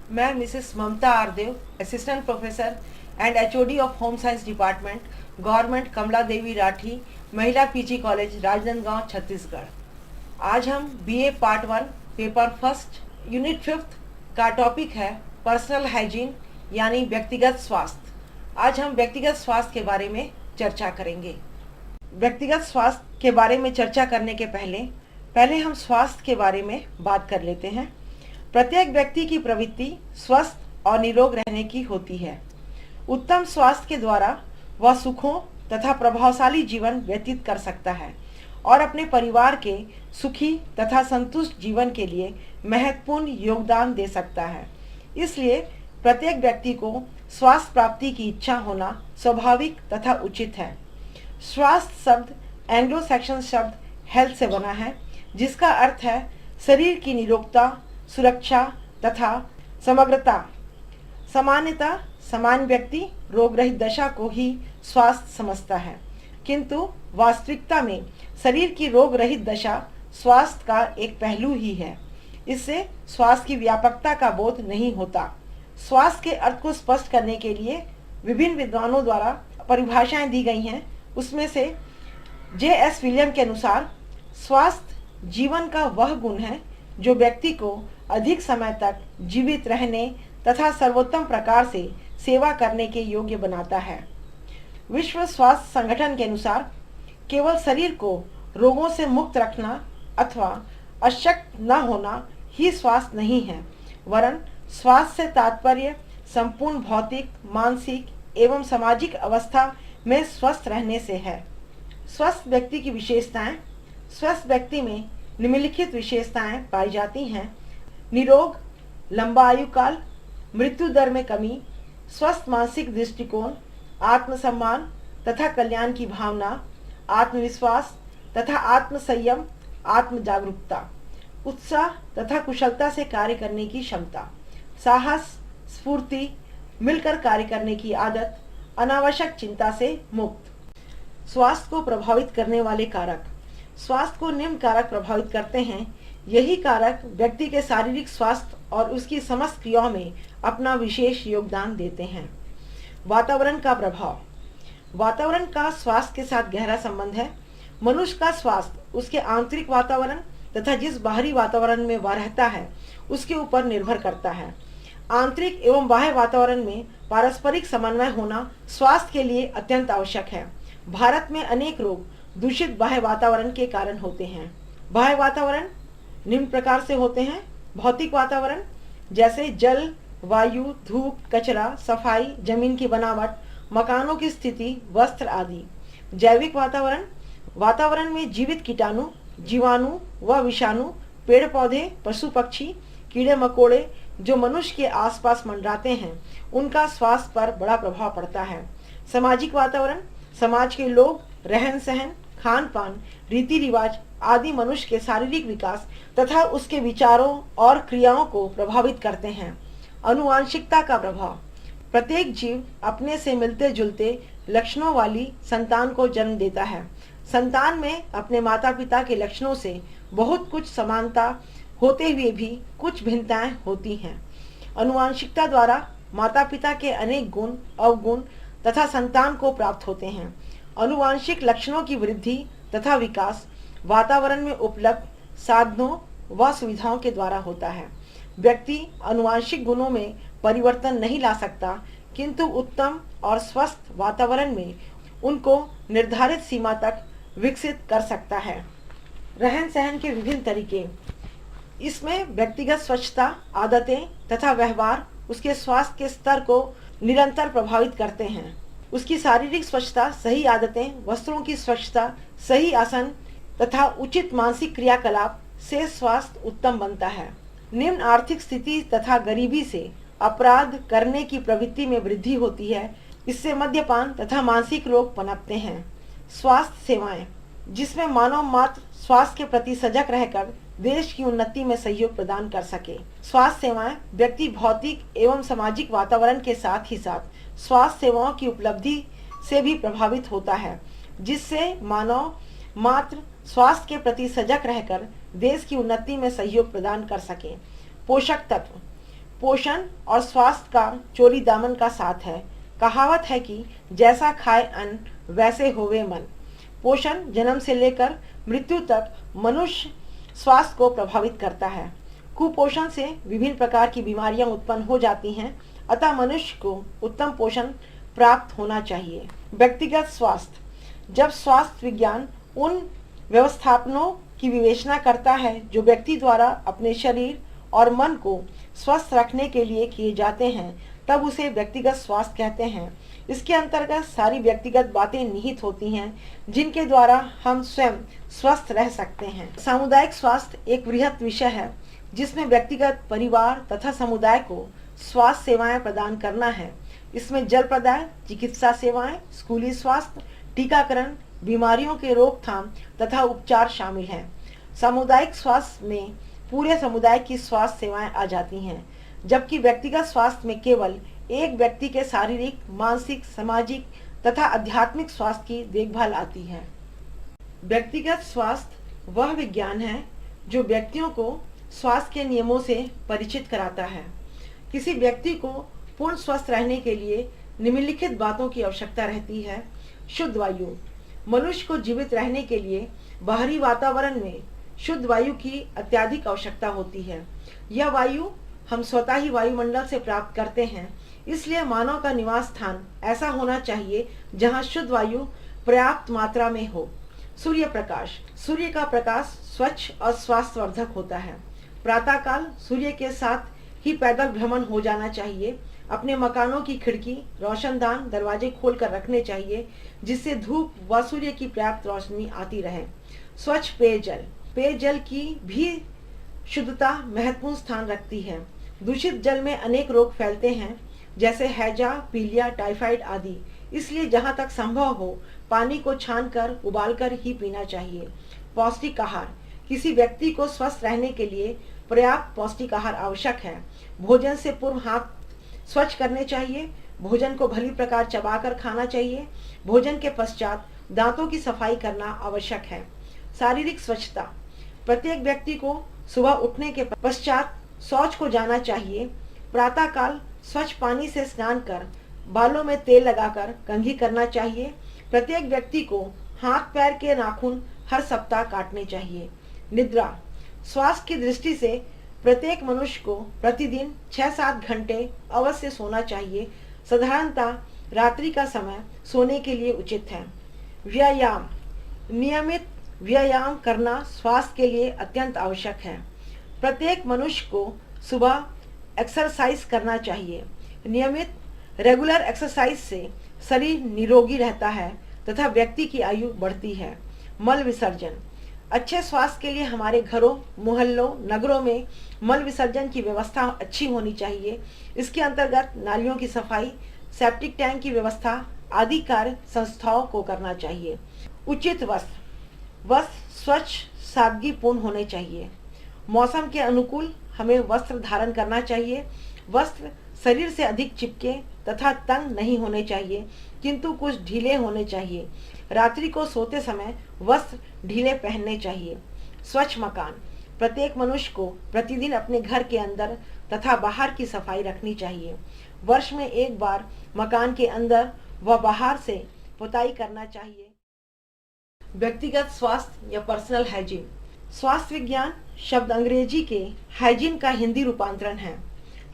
मैं mrs Mamta Ardev, assistant professor and HOD of home science department, government Kamla Devi Rathi Mahila PG college, Rajnandgaon, Chhattisgarh. आज हम BA part 1 paper first unit 5 का topic है personal hygiene यानी व्यक्तिगत स्वास्थ्य। आज हम व्यक्तिगत स्वास्थ्य के बारे में चर्चा करेंगे। व्यक्तिगत स्वास्थ्य के बारे में चर्चा करने के पहले हम स्वास्थ्य के बारे में बात कर लेते हैं। प्रत्येक व्यक्ति की प्रवृत्ति स्वस्थ और निरोग रहने की होती है। उत्तम स्वास्थ्य के द्वारा वह सुखों तथा प्रभावशाली जीवन व्यतीत कर सकता है और अपने परिवार के सुखी तथा संतुष्ट जीवन के लिए महत्वपूर्ण योगदान दे सकता है। इसलिए प्रत्येक व्यक्ति को स्वास्थ्य प्राप्ति की इच्छा होना स्वाभाविक तथा उचित है। स्वास्थ्य शब्द एंग्लो सैक्सन शब्द हेल्थ से बना है, जिसका अर्थ है शरीर की निरोगता, सुरक्षा तथा समग्रता। सामान्यतः सामान्य व्यक्ति रोग रहित दशा को ही स्वास्थ्य समझता है, किंतु वास्तविकता में शरीर की रोग रहित दशा स्वास्थ्य का एक पहलू ही है। इससे स्वास्थ्य की व्यापकता का बोध नहीं होता। स्वास्थ्य के अर्थ को स्पष्ट करने के लिए विभिन्न विद्वानों द्वारा परिभाषाएं दी गई हैं। उसमें से J.S. विलियम के अनुसार स्वास्थ्य जीवन का वह गुण है जो व्यक्ति को अधिक समय तक जीवित रहने तथा सर्वोत्तम प्रकार से सेवा करने के योग्य बनाता है। विश्व स्वास्थ्य संगठन के अनुसार केवल शरीर को रोगों से मुक्त रखना अथवा अशक्त न होना ही स्वास्थ्य नहीं है, वरन स्वास्थ्य से तात्पर्य संपूर्ण भौतिक, मानसिक एवं सामाजिक अवस्था में स्वस्थ रहने से है। स्वस्थ व्यक्ति की विशेषताएं। स्वस्थ व्यक्ति में निम्नलिखित विशेषताएं पाई जाती हैं: निरोग, लंबा आयु काल, मृत्यु दर में कमी, स्वस्थ मानसिक दृष्टिकोण, आत्मसम्मान तथा कल्याण की भावना, आत्मविश्वास तथा आत्मसंयम, आत्म जागरूकता, उत्साह तथा कुशलता से कार्य करने की क्षमता, साहस, स्फूर्ति, मिलकर कार्य करने की आदत, अनावश्यक चिंता से मुक्त। स्वास्थ्य को प्रभावित करने वाले कारक। स्वास्थ्य को निम्न कारक प्रभावित करते हैं। यही कारक व्यक्ति के शारीरिक स्वास्थ्य और उसकी समस्त क्रियाओं में अपना विशेष योगदान देते हैं। वातावरण का प्रभाव। वातावरण का स्वास्थ्य के साथ गहरा संबंध है। मनुष्य का स्वास्थ्य उसके आंतरिक वातावरण तथा जिस बाहरी वातावरण में वह रहता है उसके ऊपर निर्भर करता है। आंतरिक एवं बाह्य वातावरण में पारस्परिक समन्वय होना स्वास्थ्य के लिए अत्यंत आवश्यक है। भारत में अनेक रोग दूषित बाह्य वातावरण के कारण होते हैं। बाह्य वातावरण निम्न प्रकार से होते हैं: भौतिक वातावरण जैसे जल, वायु, धूप, कचरा, सफाई, जमीन की बनावट, मकानों की स्थिति, वस्त्र आदि। जैविक वातावरण वातावरण में जीवित कीटाणु, जीवाणु व विषाणु, पेड़ पौधे, पशु पक्षी, कीड़े मकोड़े जो मनुष्य के आसपास मंडराते हैं, उनका स्वास्थ्य पर बड़ा प्रभाव पड़ता है। सामाजिक वातावरण समाज के लोग, रहन सहन, खान पान, रीति रिवाज आदि मनुष्य के शारीरिक विकास तथा उसके विचारों और क्रियाओं को प्रभावित करते हैं। आनुवांशिकता का प्रभाव। प्रत्येक जीव अपने से मिलते जुलते लक्षणों वाली संतान को जन्म देता है। संतान में अपने माता पिता के लक्षणों से बहुत कुछ समानता होते हुए भी कुछ भिन्नताएं होती हैं। आनुवांशिकता द्वारा माता पिता के अनेक गुण, अवगुण तथा संतान को प्राप्त होते हैं। आनुवांशिक लक्षणों की वृद्धि तथा विकास वातावरण में उपलब्ध साधनों व सुविधाओं के द्वारा होता है। व्यक्ति आनुवांशिक गुणों में परिवर्तन नहीं ला सकता, किंतु उत्तम और स्वस्थ वातावरण में उनको निर्धारित सीमा तक विकसित कर सकता है। रहन सहन के विभिन्न तरीके। इसमें व्यक्तिगत स्वच्छता, आदतें तथा व्यवहार उसके स्वास्थ्य के स्तर को निरंतर प्रभावित करते हैं। उसकी शारीरिक स्वच्छता, सही आदतें, वस्त्रों की स्वच्छता, सही आसन तथा उचित मानसिक क्रियाकलाप से स्वास्थ्य उत्तम बनता है। निम्न आर्थिक स्थिति तथा गरीबी से अपराध करने की प्रवृत्ति में वृद्धि होती है। इससे मद्यपान तथा मानसिक रोग पनपते हैं। स्वास्थ्य सेवाएं, जिसमें मानव मात्र स्वास्थ्य के प्रति सजग रहकर देश की उन्नति में सहयोग प्रदान कर सके। स्वास्थ्य सेवाएं व्यक्ति भौतिक एवं सामाजिक वातावरण के साथ ही साथ स्वास्थ्य सेवाओं की उपलब्धि से भी प्रभावित होता है, जिससे मानव मात्र स्वास्थ्य के प्रति सजग रहकर देश की उन्नति में सहयोग प्रदान कर सके। पोषक तत्व। पोषण और स्वास्थ्य का चोरी दामन का साथ है। कहावत है कि जैसा खाए अन्न वैसे होवे मन। पोषण जन्म से लेकर मृत्यु तक मनुष्य स्वास्थ्य को प्रभावित करता है। कुपोषण से विभिन्न प्रकार की बीमारियां उत्पन्न हो जाती हैं, अतः मनुष्य को उत्तम पोषण प्राप्त होना चाहिए। व्यक्तिगत स्वास्थ्य। जब स्वास्थ्य विज्ञान उन व्यवस्थापनों की विवेचना करता है जो व्यक्ति द्वारा अपने शरीर और मन को स्वस्थ रखने के लिए किए जाते हैं, तब उसे व्यक्तिगत स्वास्थ्य कहते हैं। इसके अंतर्गत सारी व्यक्तिगत बातें निहित होती हैं जिनके द्वारा हम स्वयं स्वस्थ रह सकते हैं। सामुदायिक स्वास्थ्य एक वृहत विषय है जिसमें व्यक्तिगत, परिवार तथा समुदाय को स्वास्थ्य सेवाएं प्रदान करना है। इसमें जल प्रदाय, चिकित्सा सेवाएं, स्कूली स्वास्थ्य, टीकाकरण, बीमारियों के रोकथाम तथा उपचार शामिल हैं। सामुदायिक स्वास्थ्य में पूरे समुदाय की स्वास्थ्य सेवाएं आ जाती हैं, जबकि व्यक्तिगत स्वास्थ्य में केवल एक व्यक्ति के शारीरिक, मानसिक, सामाजिक तथा आध्यात्मिक स्वास्थ्य की देखभाल आती है। व्यक्तिगत स्वास्थ्य वह विज्ञान है जो व्यक्तियों को स्वास्थ्य के नियमों से परिचित कराता है। किसी व्यक्ति को पूर्ण स्वस्थ रहने के लिए निम्नलिखित बातों की आवश्यकता रहती है। शुद्ध वायु। मनुष्य को जीवित रहने के लिए बाहरी वातावरण में शुद्ध वायु की अत्यधिक आवश्यकता होती है। यह वायु हम स्वतः ही वायुमंडल से प्राप्त करते हैं, इसलिए मानव का निवास स्थान ऐसा होना चाहिए जहां शुद्ध वायु पर्याप्त मात्रा में हो। सूर्य प्रकाश। सूर्य का प्रकाश स्वच्छ और स्वास्थ्यवर्धक होता है। प्रातःकाल सूर्य के साथ ही पैदल भ्रमण हो जाना चाहिए। अपने मकानों की खिड़की, रोशनदान, दरवाजे खोलकर रखने चाहिए जिससे धूप व सूर्य की पर्याप्त रोशनी आती रहे। स्वच्छ पेयजल। पेयजल की भी शुद्धता महत्वपूर्ण स्थान रखती है। दूषित जल में अनेक रोग फैलते हैं जैसे हैजा, पीलिया, टाइफाइड आदि, इसलिए जहां तक संभव हो पानी को छानकर उबालकर ही पीना चाहिए। पौष्टिक आहार। किसी व्यक्ति को स्वस्थ रहने के लिए पर्याप्त पौष्टिक आहार आवश्यक है। भोजन से पूर्व हाथ स्वच्छ करने चाहिए। भोजन को भली प्रकार चबाकर खाना चाहिए। भोजन के पश्चात दांतों की सफाई करना आवश्यक है। शारीरिक स्वच्छता। प्रत्येक व्यक्ति को सुबह उठने के पश्चात शौच को जाना चाहिए। प्रातःकाल स्वच्छ पानी से स्नान कर बालों में तेल लगाकर कंघी करना चाहिए। प्रत्येक व्यक्ति को हाथ पैर के नाखून हर सप्ताह काटने चाहिए। निद्रा। स्वास्थ्य की दृष्टि से प्रत्येक मनुष्य को प्रतिदिन 6-7 घंटे अवश्य सोना चाहिए। साधारणतः रात्रि का समय सोने के लिए उचित है। व्यायाम। नियमित व्यायाम करना स्वास्थ्य के लिए अत्यंत आवश्यक है। प्रत्येक मनुष्य को सुबह एक्सरसाइज करना चाहिए। नियमित रेगुलर एक्सरसाइज से शरीर निरोगी रहता है तथा व्यक्ति की आयु बढ़ती है। मल विसर्जन। अच्छे स्वास्थ्य के लिए हमारे घरों, मोहल्लों, नगरों में मल विसर्जन की व्यवस्था अच्छी होनी चाहिए। इसके अंतर्गत नालियों की सफाई, सेप्टिक टैंक की व्यवस्था आदि कार्य संस्थाओं को करना चाहिए। उचित वस्त्र। वस्त्र स्वच्छ, सादगीपूर्ण होने चाहिए। मौसम के अनुकूल हमें वस्त्र धारण करना चाहिए। वस्त्र शरीर से अधिक चिपके तथा तंग नहीं होने चाहिए, किंतु कुछ ढीले होने चाहिए। रात्रि को सोते समय वस्त्र ढीले पहनने चाहिए। स्वच्छ मकान। प्रत्येक मनुष्य को प्रतिदिन अपने घर के अंदर तथा बाहर की सफाई रखनी चाहिए। वर्ष में एक बार मकान के अंदर व बाहर से पुताई करना चाहिए। व्यक्तिगत स्वास्थ्य या पर्सनल हाइजीन। स्वास्थ्य विज्ञान शब्द अंग्रेजी के हाइजीन का हिंदी रूपांतरण है।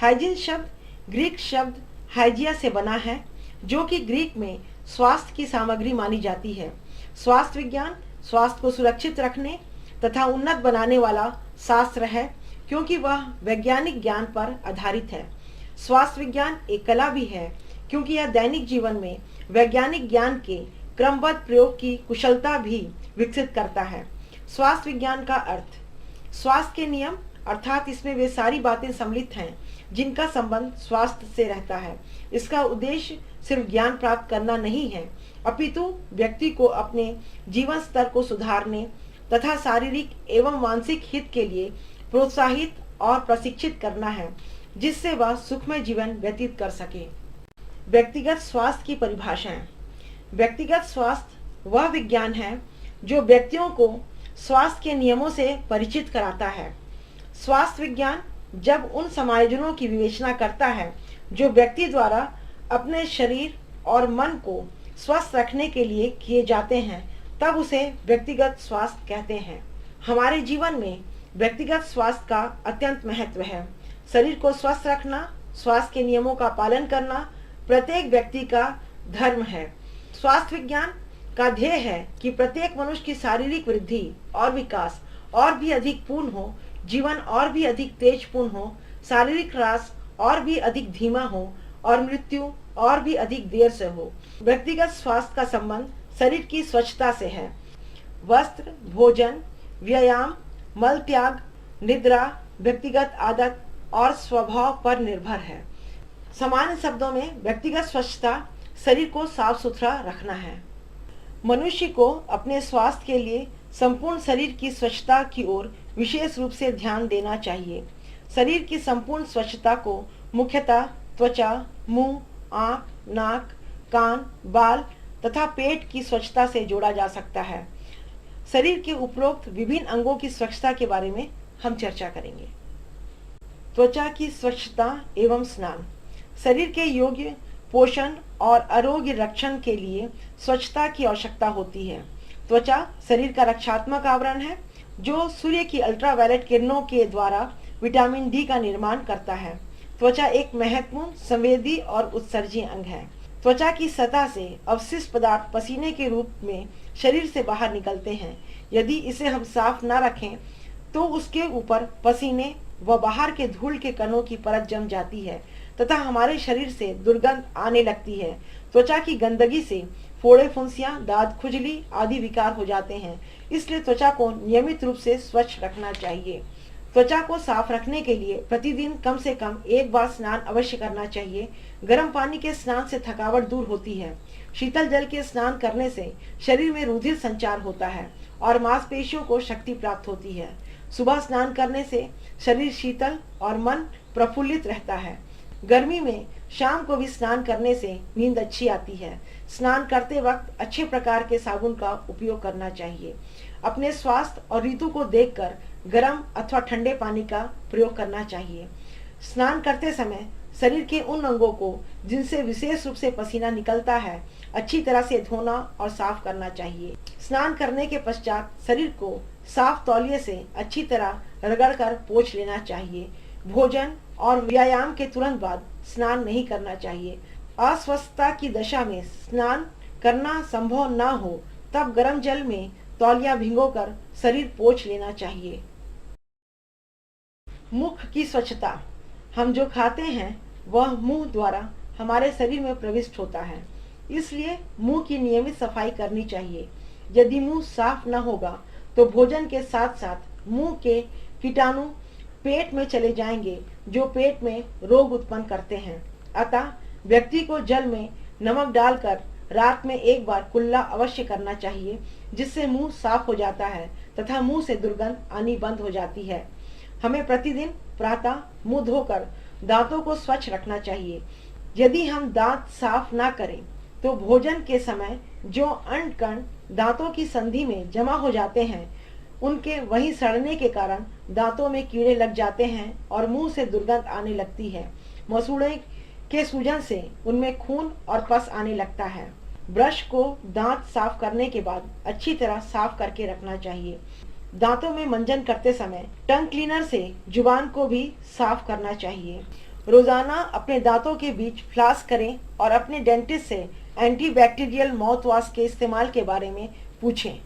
हाइजीन शब्द ग्रीक शब्द हाइजिया से बना है, जो कि ग्रीक में स्वास्थ्य की सामग्री मानी जाती है। स्वास्थ्य विज्ञान स्वास्थ्य को सुरक्षित रखने तथा उन्नत बनाने वाला शास्त्र है, क्योंकि वह वैज्ञानिक ज्ञान पर आधारित है। स्वास्थ्य विज्ञान एक कला भी है, क्योंकि यह दैनिक जीवन में वैज्ञानिक ज्ञान के क्रमबद्ध प्रयोग की कुशलता भी विकसित करता है। स्वास्थ्य विज्ञान का अर्थ। स्वास्थ्य के नियम अर्थात इसमें वे सारी बातें सम्मिलित हैं जिनका संबंध स्वास्थ्य से रहता है। इसका उद्देश्य सिर्फ ज्ञान प्राप्त करना नहीं है, अपितु व्यक्ति को अपने जीवन स्तर को सुधारने तथा शारीरिक एवं मानसिक हित के लिए प्रोत्साहित और प्रशिक्षित करना है, जिससे वह सुखमय जीवन व्यतीत कर सके। व्यक्तिगत स्वास्थ्य की परिभाषाएं। व्यक्तिगत स्वास्थ्य वह विज्ञान है जो व्यक्तियों को स्वास्थ्य के नियमों से परिचित कराता है। स्वास्थ्य विज्ञान जब उन समायोजनों की विवेचना करता है जो व्यक्ति द्वारा अपने शरीर और मन को स्वस्थ रखने के लिए किए जाते हैं, तब उसे व्यक्तिगत स्वास्थ्य कहते हैं। हमारे जीवन में व्यक्तिगत स्वास्थ्य का अत्यंत महत्व है। शरीर को स्वस्थ रखना, स्वास्थ्य के नियमों का पालन करना प्रत्येक व्यक्ति का धर्म है। स्वास्थ्य विज्ञान का ध्येय है कि प्रत्येक मनुष्य की शारीरिक वृद्धि और विकास और भी अधिक पूर्ण हो, जीवन और भी अधिक तेजपूर्ण हो, शारीरिक ह्रास और भी अधिक धीमा हो और मृत्यु और भी अधिक देर से हो। व्यक्तिगत स्वास्थ्य का संबंध शरीर की स्वच्छता से है। वस्त्र, भोजन, व्यायाम, मल त्याग, निद्रा, व्यक्तिगत आदत और स्वभाव पर निर्भर है। सामान्य शब्दों में व्यक्तिगत स्वच्छता शरीर को साफ सुथरा रखना है। मनुष्य को अपने स्वास्थ्य के लिए संपूर्ण शरीर की स्वच्छता की ओर विशेष रूप से ध्यान देना चाहिए। शरीर की संपूर्ण स्वच्छता को मुख्यतः त्वचा, मुंह, आंख, नाक, कान, बाल तथा पेट की स्वच्छता से जोड़ा जा सकता है। शरीर के उपरोक्त विभिन्न अंगों की स्वच्छता के बारे में हम चर्चा करेंगे। त्वचा की स्वच्छता एवं स्नान। शरीर के योग्य पोषण और आरोग्य रक्षण के लिए स्वच्छता की आवश्यकता होती है। त्वचा शरीर का रक्षात्मक आवरण है जो सूर्य की अल्ट्रावायलेट किरणों के द्वारा विटामिन डी का निर्माण करता है। त्वचा एक महत्वपूर्ण संवेदी और उत्सर्जी अंग है। त्वचा की सतह से अवशिष्ट पदार्थ पसीने के रूप में शरीर से बाहर निकलते हैं। यदि इसे हम साफ न रखें तो उसके ऊपर पसीने व बाहर के धूल के कणों की परत जम जाती है तथा हमारे शरीर से दुर्गंध आने लगती है। त्वचा की गंदगी से फोड़े, फुंसियां, दांत खुजली आदि विकार हो जाते हैं। इसलिए त्वचा को नियमित रूप से स्वच्छ रखना चाहिए। त्वचा को साफ रखने के लिए प्रतिदिन कम से कम एक बार स्नान अवश्य करना चाहिए। गर्म पानी के स्नान से थकावट दूर होती है। शीतल जल के स्नान करने से शरीर में रुधिर संचार होता है और मांसपेशियों को शक्ति प्राप्त होती है। सुबह स्नान करने से शरीर शीतल और मन प्रफुल्लित रहता है। गर्मी में शाम को भी स्नान करने से नींद अच्छी आती है। स्नान करते वक्त अच्छे प्रकार के साबुन का उपयोग करना चाहिए। अपने स्वास्थ्य और ऋतु को देखकर गर्म अथवा ठंडे पानी का प्रयोग करना चाहिए। स्नान करते समय शरीर के उन अंगों को जिनसे विशेष रूप से पसीना निकलता है अच्छी तरह से धोना और साफ करना चाहिए। स्नान करने के पश्चात शरीर को साफ तौलिए से अच्छी तरह रगड़कर पोंछ लेना चाहिए। भोजन और व्यायाम के तुरंत बाद स्नान नहीं करना चाहिए। अस्वस्थता की दशा में स्नान करना संभव न हो तब गर्म जल में तौलिया भिगोकर शरीर पोंछ लेना चाहिए। मुख की स्वच्छता। हम जो खाते हैं वह मुंह द्वारा हमारे शरीर में प्रविष्ट होता है, इसलिए मुंह की नियमित सफाई करनी चाहिए। यदि मुंह साफ न होगा तो भोजन के साथ साथ मुंह के कीटाणु पेट में चले जाएंगे जो पेट में रोग उत्पन्न करते हैं। अतः व्यक्ति को जल में नमक डालकर रात में एक बार कुल्ला अवश्य करना चाहिए, जिससे मुंह साफ हो जाता है तथा मुंह से दुर्गंध आनी बंद हो जाती है। हमें प्रतिदिन प्रातः मुंह धोकर दांतों को स्वच्छ रखना चाहिए। यदि हम दांत साफ ना करें तो भोजन के समय जो अन्न कण दांतों की संधि में जमा हो जाते हैं उनके वहीं सड़ने के कारण दांतों में कीड़े लग जाते हैं और मुंह से दुर्गंध आने लगती है। मसूड़े के सूजन से उनमें खून और पस आने लगता है। ब्रश को दांत साफ करने के बाद अच्छी तरह साफ करके रखना चाहिए। दांतों में मंजन करते समय टंग क्लीनर से जुबान को भी साफ करना चाहिए। रोजाना अपने दांतों के बीच फ्लास करें और अपने डेंटिस्ट से एंटीबैक्टीरियल माउथ वॉश के इस्तेमाल के बारे में पूछें।